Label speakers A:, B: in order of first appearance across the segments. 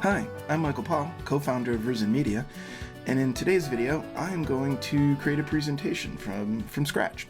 A: Hi, I'm Michael Paul, co-founder of Risen Media, and in today's video, I am going to create a presentation from scratch.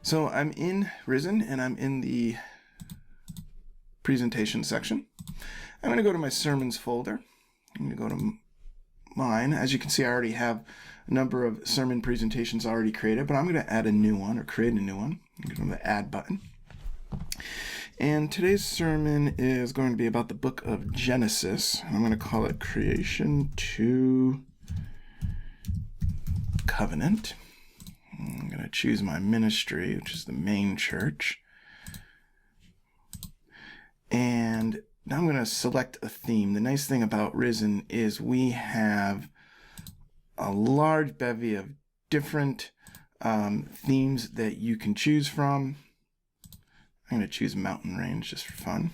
A: So I'm in Risen, and I'm in the presentation section. I'm going to go to my sermons folder. I'm going to go to mine. As you can see, I already have a number of sermon presentations already created, but I'm going to add a new one or create a new one. I'm going to the Add button. And today's sermon is going to be about the book of Genesis. I'm going to call it Creation to Covenant. I'm going to choose my ministry, which is the main church. And now I'm going to select a theme. The nice thing about Risen is we have a large bevy of different themes that you can choose from. I'm going to choose mountain range just for fun.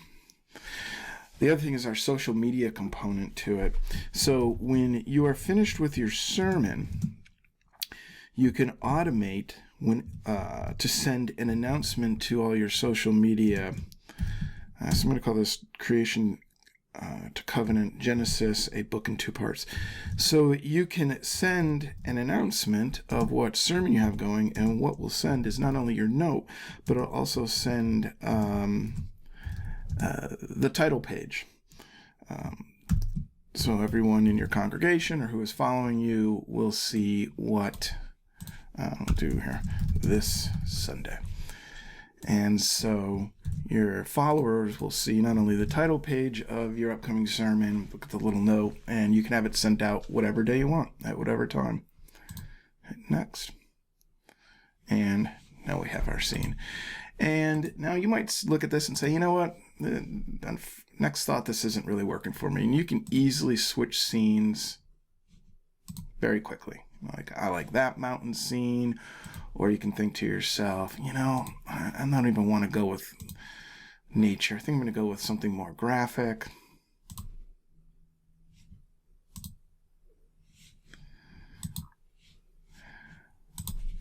A: The other thing is our social media component to it. So when you are finished with your sermon, you can automate to send an announcement to all your social media. So I'm going to call this Creation to Covenant Genesis, a book in 2 parts. So you can send an announcement of what sermon you have going, and what we'll send is not only your note, but it'll also send the title page. So everyone in your congregation or who is following you will see what I'll do here this Sunday. And so your followers will see not only the title page of your upcoming sermon, look at the little note, and you can have it sent out whatever day you want, at whatever time. Hit next. And now we have our scene. And now you might look at this and say, you know what, next thought, this isn't really working for me. And you can easily switch scenes very quickly. Like, I like that mountain scene. Or you can think to yourself, you know, I don't even want to go with nature. I think I'm going to go with something more graphic.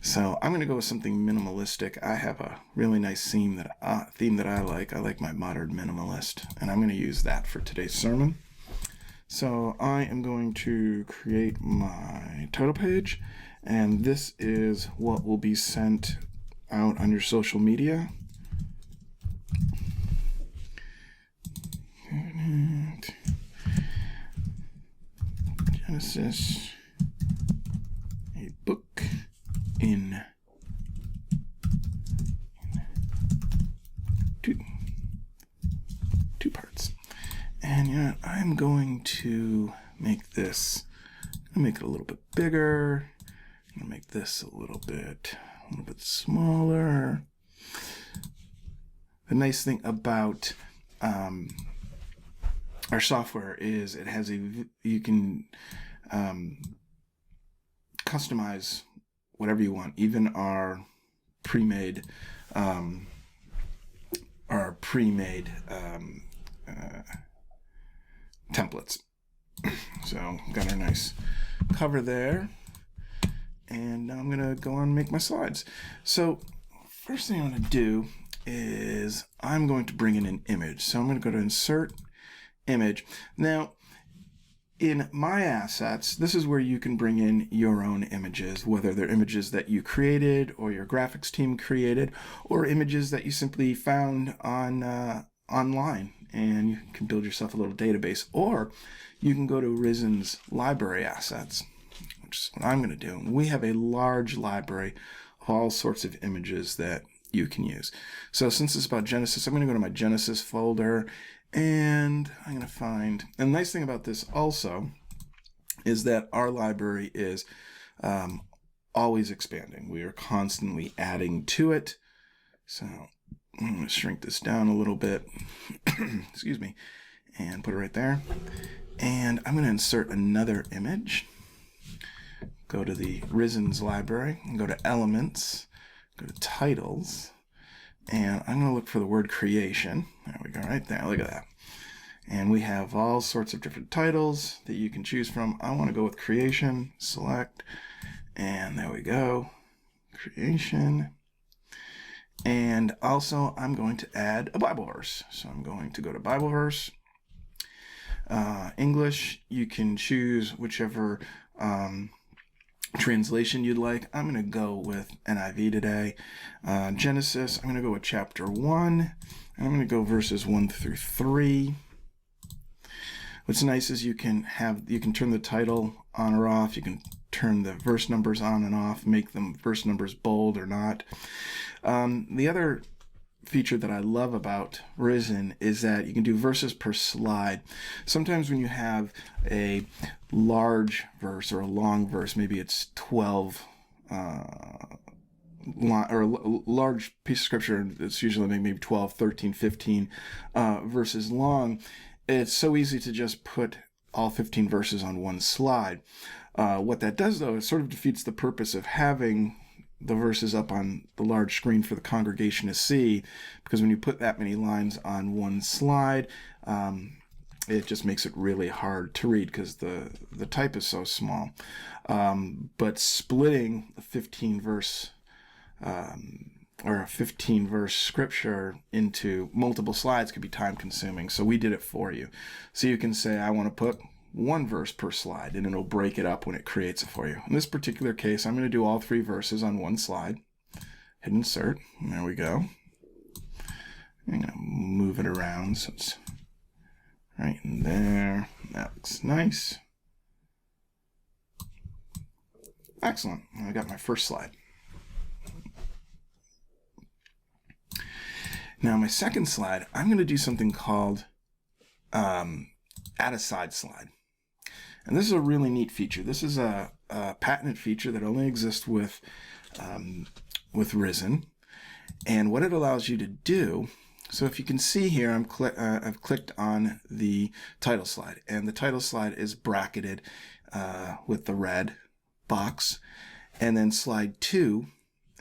A: So I'm going to go with something minimalistic. I have a really nice theme that I like. I like my modern minimalist, and I'm going to use that for today's sermon. So I am going to create my title page, and this is what will be sent out on your social media. Genesis, a book in 2 parts. And you know, I'm going to make this, make it a little bit bigger. I'm gonna make this a little bit smaller. The nice thing about our software is it has you can customize whatever you want, even our pre-made templates. So got our nice cover there. And now I'm going to go on and make my slides. So first thing I'm going to do is I'm going to bring in an image. So I'm going to go to Insert, Image. Now, in My Assets, this is where you can bring in your own images, whether they're images that you created or your graphics team created, or images that you simply found on online, and you can build yourself a little database. Or you can go to Risen's library assets, which is what I'm going to do. And we have a large library of all sorts of images that you can use. So since it's about Genesis, I'm going to go to my Genesis folder, and I'm going to find, and the nice thing about this also is that our library is always expanding. We are constantly adding to it. So I'm going to shrink this down a little bit, excuse me, and put it right there. And I'm going to insert another image. Go to the Risen's library and go to Elements, go to Titles, and I'm going to look for the word creation. There we go, right there. Look at that. And we have all sorts of different titles that you can choose from. I want to go with creation, select, and there we go, creation. And also I'm going to add a Bible verse. So I'm going to go to Bible verse. English, you can choose whichever translation you'd like. I'm going to go with NIV today. Genesis, I'm going to go with chapter 1, and I'm going to go verses 1 through 3. What's nice is you can turn the title on or off. You can turn the verse numbers on and off, make them verse numbers bold or not. The other feature that I love about Risen is that you can do verses per slide. Sometimes when you have a large verse or a long verse, maybe it's 12 or a large piece of scripture, it's usually maybe 12, 13, 15 verses long. It's so easy to just put all 15 verses on one slide. What that does, though, is sort of defeats the purpose of having the verses up on the large screen for the congregation to see, because when you put that many lines on one slide, it just makes it really hard to read because the type is so small. But splitting a 15 verse or a 15 verse scripture into multiple slides could be time consuming. So we did it for you. So you can say, I want to put one verse per slide, and it'll break it up when it creates it for you. In this particular case, I'm going to do all 3 verses on one slide. Hit insert, and there we go. I'm going to move it around so it's right in there. That looks nice. Excellent. I got my first slide. Now my second slide, I'm going to do something called add a side slide. And this is a really neat feature. This is a patented feature that only exists with Risen. And what it allows you to do, so if you can see here, I've clicked on the title slide, and the title slide is bracketed with the red box. And then slide 2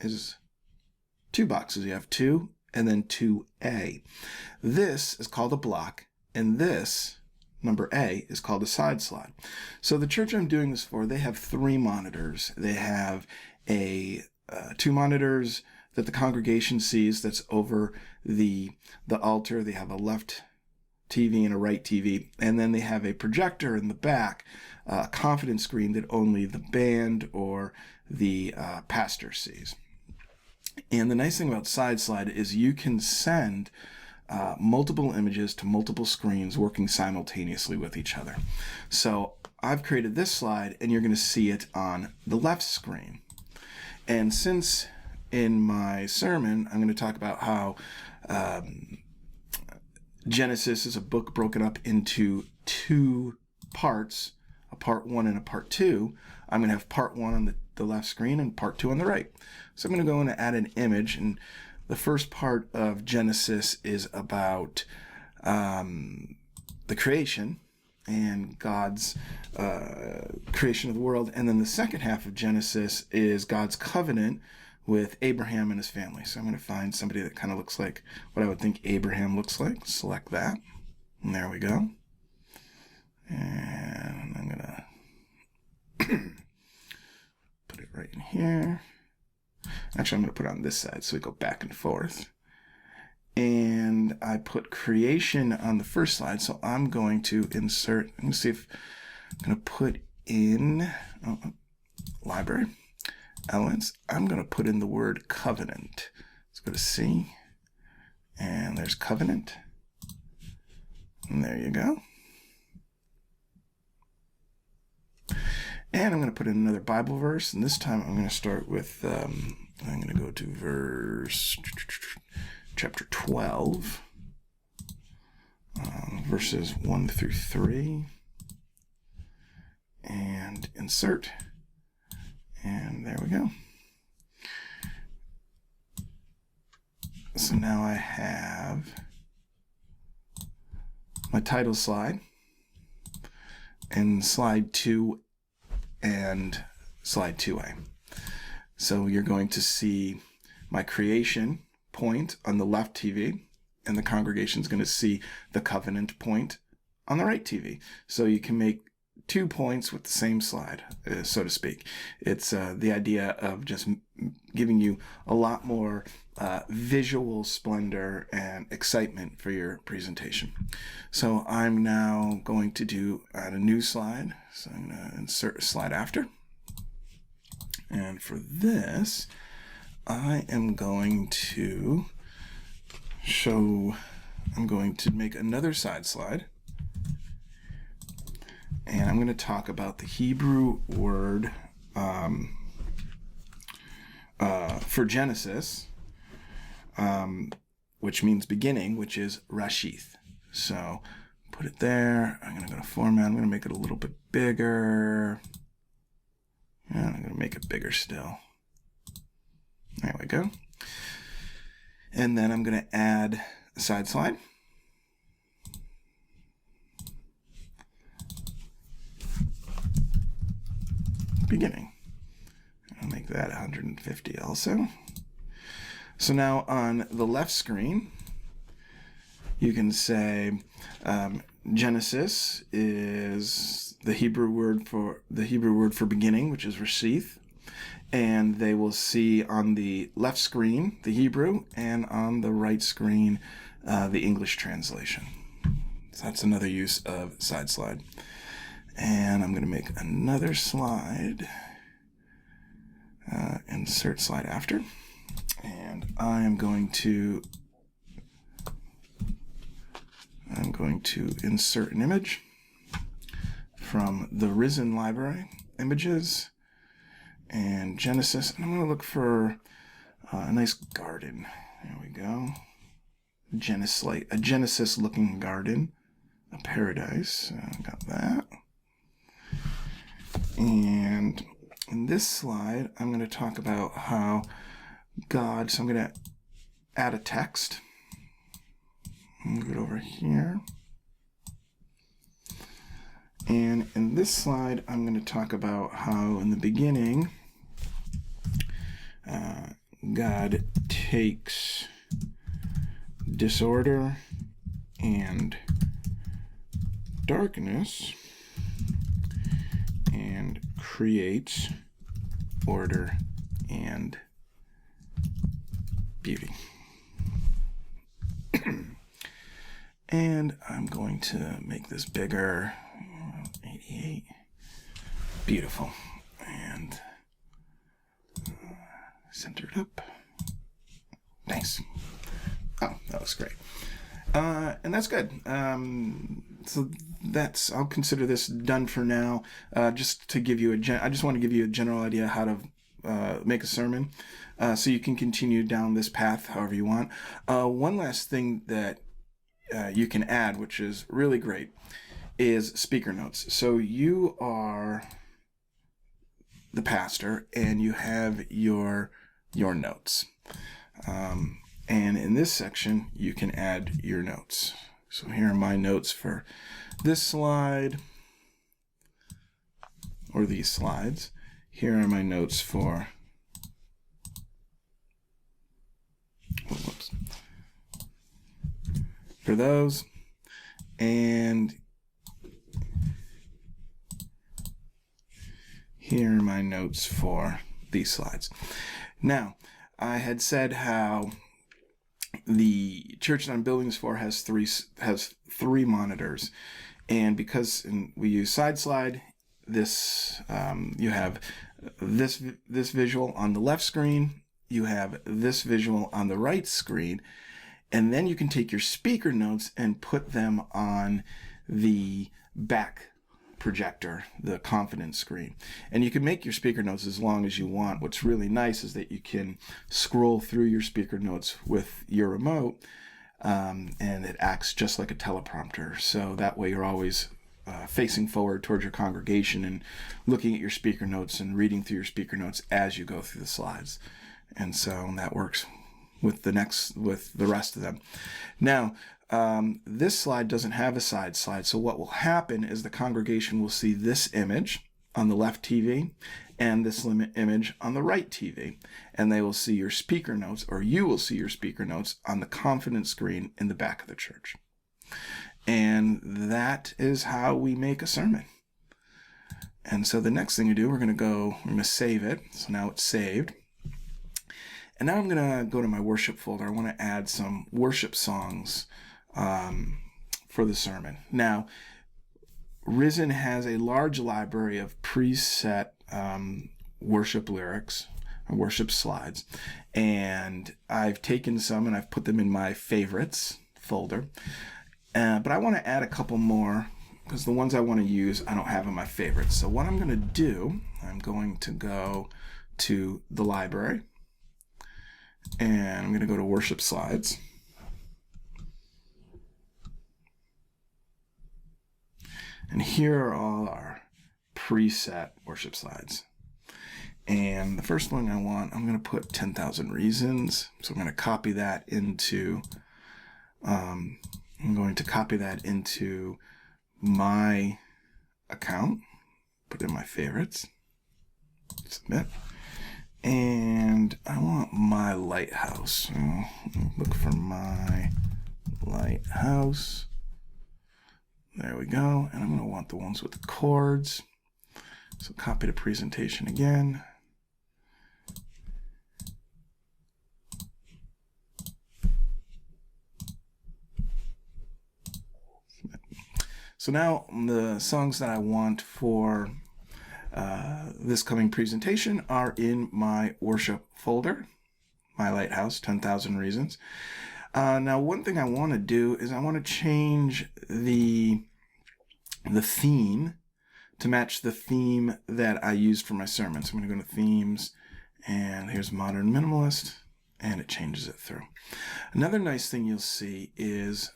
A: is 2 boxes. You have 2 and then 2A. This is called a block, and this number A is called a side slide. So the church I'm doing this for, they have 3 monitors. They have 2 monitors that the congregation sees that's over the altar. They have a left TV and a right TV, and then they have a projector in the back, a confidence screen that only the band or the pastor sees. And the nice thing about side slide is you can send multiple images to multiple screens working simultaneously with each other. So I've created this slide, and you're going to see it on the left screen. And since in my sermon I'm going to talk about how Genesis is a book broken up into 2 parts, a part 1 and a part 2, I'm going to have part 1 on the left screen and part 2 on the right. So I'm going to go in and add an image, and the first part of Genesis is about the creation and God's creation of the world. And then the second half of Genesis is God's covenant with Abraham and his family. So I'm going to find somebody that kind of looks like what I would think Abraham looks like. Select that. And there we go. And I'm going to put it right in here. Actually, I'm going to put it on this side so we go back and forth. And I put creation on the first slide, so I'm going to insert, I'm going to see if I'm going to put in library elements. I'm going to put in the word covenant. Let's go to C, and there's covenant. And there you go. And I'm going to put in another Bible verse, and this time I'm going to start with, I'm going to go to chapter 12, verses 1 through 3, and insert, and there we go. So now I have my title slide, and slide 2 and slide 2A. So you're going to see my creation point on the left TV, and the congregation is going to see the covenant point on the right TV. So you can make 2 points with the same slide, so to speak. It's the idea of just giving you a lot more visual splendor and excitement for your presentation. So I'm now going to add a new slide. So I'm going to insert a slide after. And for this, I am going to make another side slide. And I'm going to talk about the Hebrew word for Genesis, which means beginning, which is Rashith. So put it there. I'm going to go to format. I'm going to make it a little bit bigger. And I'm going to make it bigger still. There we go. And then I'm going to add a side slide. Beginning. I'll make that 150 also. So now on the left screen, you can say Genesis is the Hebrew word for beginning, which is Rashith, and they will see on the left screen the Hebrew, and on the right screen the English translation. So that's another use of side slide. And I'm going to make another slide, insert slide after, and I'm going to insert an image from the Risen Library, Images, and Genesis, and I'm going to look for a nice garden. There we go. A Genesis-looking garden, a paradise. Got that. And in this slide, I'm going to talk about how God, so I'm going to add a text. Move it over here. And in this slide, I'm going to talk about how in the beginning, God takes disorder and darkness and creates order and beauty. And I'm going to make this bigger. 88. Beautiful. And center it up. Nice. Oh, that looks great. And that's good. So I'll consider this done for now. Just to give you I just want to give you a general idea how to make a sermon, so you can continue down this path however you want. One last thing that you can add, which is really great, is speaker notes. So you are the pastor and you have your notes. And in this section, you can add your notes. So here are my notes for this slide, or these slides. Here are my notes for, for those. And here are my notes for these slides. Now, I had said how the church that I'm building this for has three monitors, and because we use side slide, this you have this visual on the left screen, you have this visual on the right screen, and then you can take your speaker notes and put them on the back projector, the confidence screen. And you can make your speaker notes as long as you want. What's really nice is that you can scroll through your speaker notes with your remote, and it acts just like a teleprompter. So that way you're always facing forward towards your congregation and looking at your speaker notes and reading through your speaker notes as you go through the slides. And so that works with the rest of them. Now, this slide doesn't have a side slide, so what will happen is the congregation will see this image on the left TV and this image on the right TV, and they will see your speaker notes, or you will see your speaker notes on the confidence screen in the back of the church. And that is how we make a sermon. And so the next thing we do, we're going to save it. So now it's saved. And now I'm going to go to my worship folder. I want to add some worship songs for the sermon. Now, Risen has a large library of preset worship lyrics, or worship slides. And I've taken some and I've put them in my favorites folder. But I want to add a couple more because the ones I want to use, I don't have in my favorites. So what I'm going to do, I'm going to go to the library. And I'm going to go to worship slides. And here are all our preset worship slides. And the first one I want, I'm going to put 10,000 Reasons. So I'm going to copy that into, my account, put in my favorites, submit. And I want My Lighthouse. So look for My Lighthouse. There we go. And I'm going to want the ones with the chords. So copy the presentation again. So now the songs that I want for this coming presentation are in my worship folder, My Lighthouse, 10,000 Reasons. Now, one thing I want to do is I want to change the theme to match the theme that I used for my sermon. So I'm going to go to Themes, and here's Modern Minimalist, and it changes it through. Another nice thing you'll see is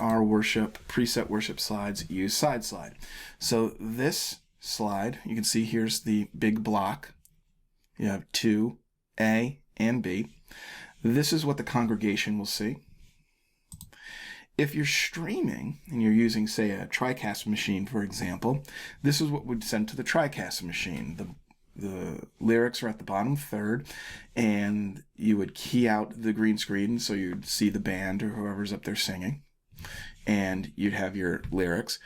A: our preset worship slides use side slide. So this slide, you can see here's the big block. You have 2A and B. This is what the congregation will see. If you're streaming and you're using, say, a TriCast machine, for example, this is what would send to the TriCast machine. The lyrics are at the bottom third, and you would key out the green screen so you'd see the band or whoever's up there singing, and you'd have your lyrics.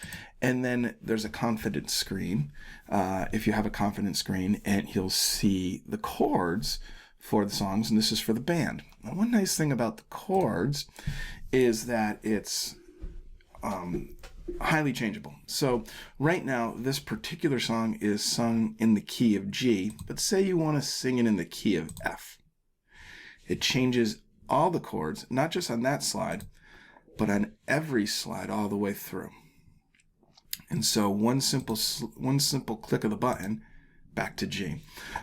A: And then there's a confidence screen. If you have a confidence screen, and you'll see the chords for the songs, and this is for the band. Now, one nice thing about the chords is that it's highly changeable. So right now, this particular song is sung in the key of G, but say you want to sing it in the key of F. It changes all the chords, not just on that slide, but on every slide all the way through. And so one simple click of the button, back to G.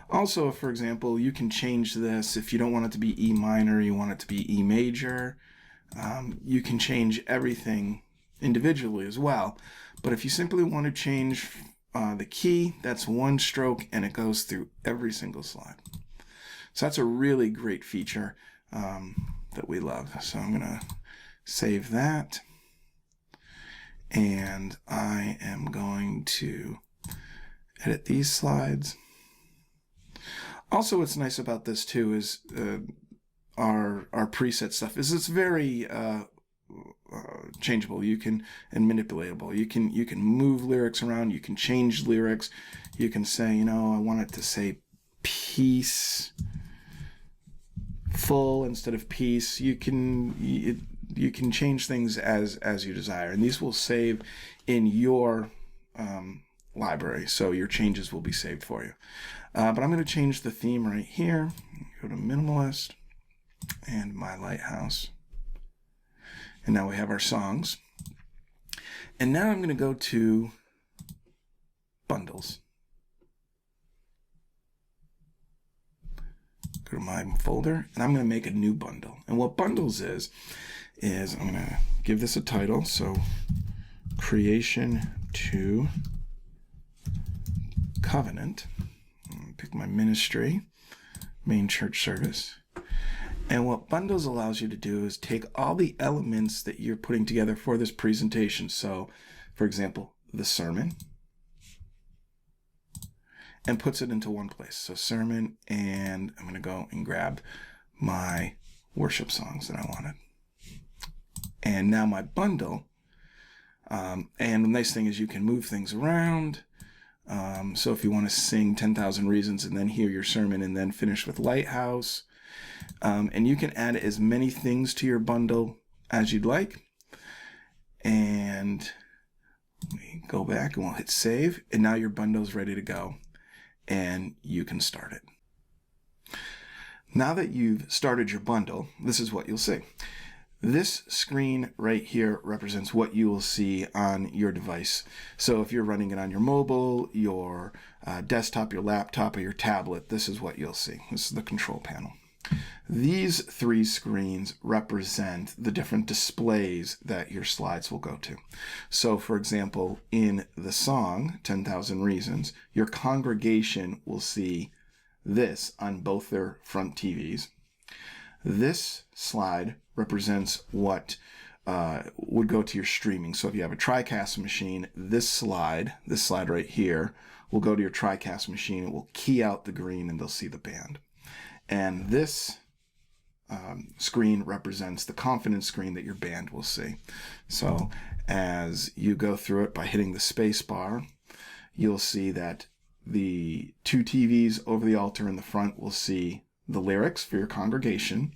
A: Also, for example, you can change this if you don't want it to be E minor, you want it to be E major. You can change everything individually as well. But if you simply want to change the key, that's one stroke and it goes through every single slide. So that's a really great feature that we love. So I'm going to save that. And I am going to edit these slides. Also, what's nice about this too is our preset stuff is it's very changeable. You can and manipulatable. You can move lyrics around. You can change lyrics. You can say, I want it to say peace full instead of peace. You can change things as you desire, and these will save in your library, so your changes will be saved for you. But I'm going to change the theme right here. Go to Minimalist and My Lighthouse. And now we have our songs. And now I'm going to go to Bundles. Go to my folder, and I'm going to make a new bundle. And what Bundles is I'm going to give this a title. So Creation to Covenant. Pick my ministry, main church service. And what Bundles allows you to do is take all the elements that you're putting together for this presentation. So, for example, the sermon, and puts it into one place. So sermon, and I'm going to go and grab my worship songs that I wanted. And now my bundle, and the nice thing is you can move things around. So if you want to sing 10,000 Reasons and then hear your sermon and then finish with Lighthouse, and you can add as many things to your bundle as you'd like. And we go back and we'll hit save, and now your bundle's ready to go and you can start it. Now that you've started your bundle, this is what you'll see. This screen right here represents what you will see on your device. So if you're running it on your mobile, your desktop, your laptop, or your tablet, this is what you'll see. This is the control panel. These three screens represent the different displays that your slides will go to. So for example, in the song, 10,000 Reasons, your congregation will see this on both their front TVs. This slide represents what would go to your streaming. So if you have a TriCast machine, this slide right here, will go to your TriCast machine. It will key out the green and they'll see the band. And this screen represents the confidence screen that your band will see. So as you go through it by hitting the space bar, you'll see that the two TVs over the altar in the front will see the lyrics for your congregation.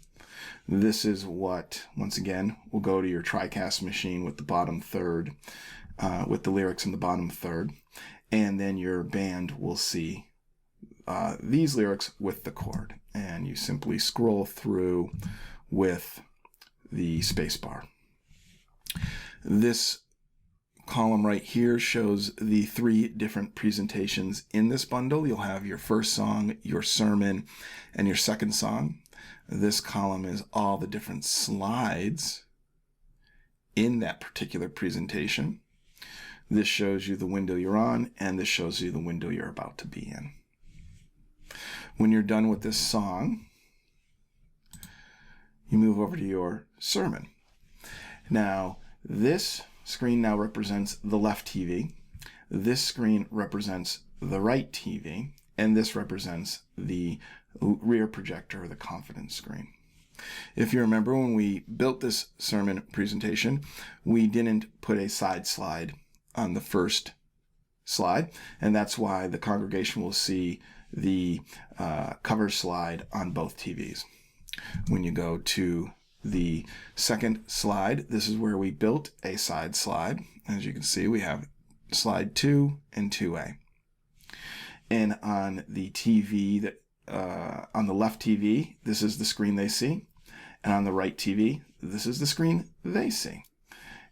A: This is what, once again, will go to your TriCast machine with the bottom third, with the lyrics in the bottom third. And then your band will see these lyrics with the chord. And you simply scroll through with the space bar. This column right here shows the three different presentations in this bundle. You'll have your first song, your sermon, and your second song. This column is all the different slides in that particular presentation. This shows you the window you're on, and this shows you the window you're about to be in. When you're done with this song, you move over to your sermon. Now, this screen now represents the left TV. This screen represents the right TV, and this represents the rear projector or the confidence screen. If you remember, when we built this sermon presentation, we didn't put a side slide on the first slide, and that's why the congregation will see the cover slide on both TVs. When you go to the second slide, this is where we built a side slide. As you can see, we have slide 2 and 2A. And on the TV that on the left TV, this is the screen they see, and on the right TV, this is the screen they see.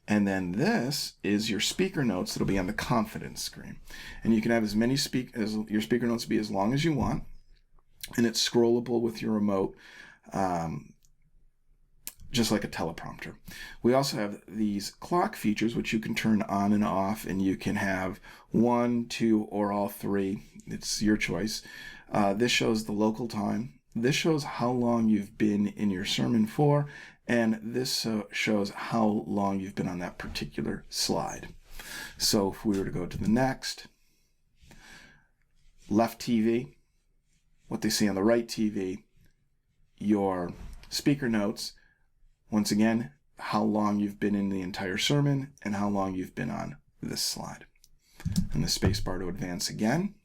A: And then this is your speaker notes that'll be on the confidence screen. And you can have as many your speaker notes be as long as you want, and it's scrollable with your remote, just like a teleprompter. We also have these clock features, which you can turn on and off, and you can have 1, 2, or all three. It's your choice. This shows the local time. This shows how long you've been in your sermon for, and this shows how long you've been on that particular slide. So if we were to go to the next, left TV, what they see on the right TV, your speaker notes, once again, how long you've been in the entire sermon and how long you've been on this slide. And the space bar to advance again.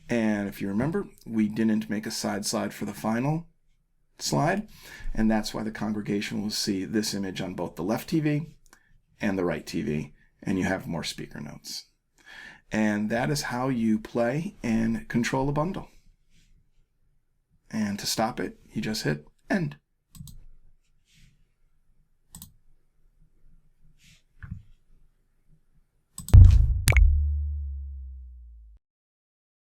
A: And if you remember, we didn't make a side slide for the final slide, and that's why the congregation will see this image on both the left TV and the right TV, and you have more speaker notes. And that is how you play and control a bundle. And to stop it, you just hit end.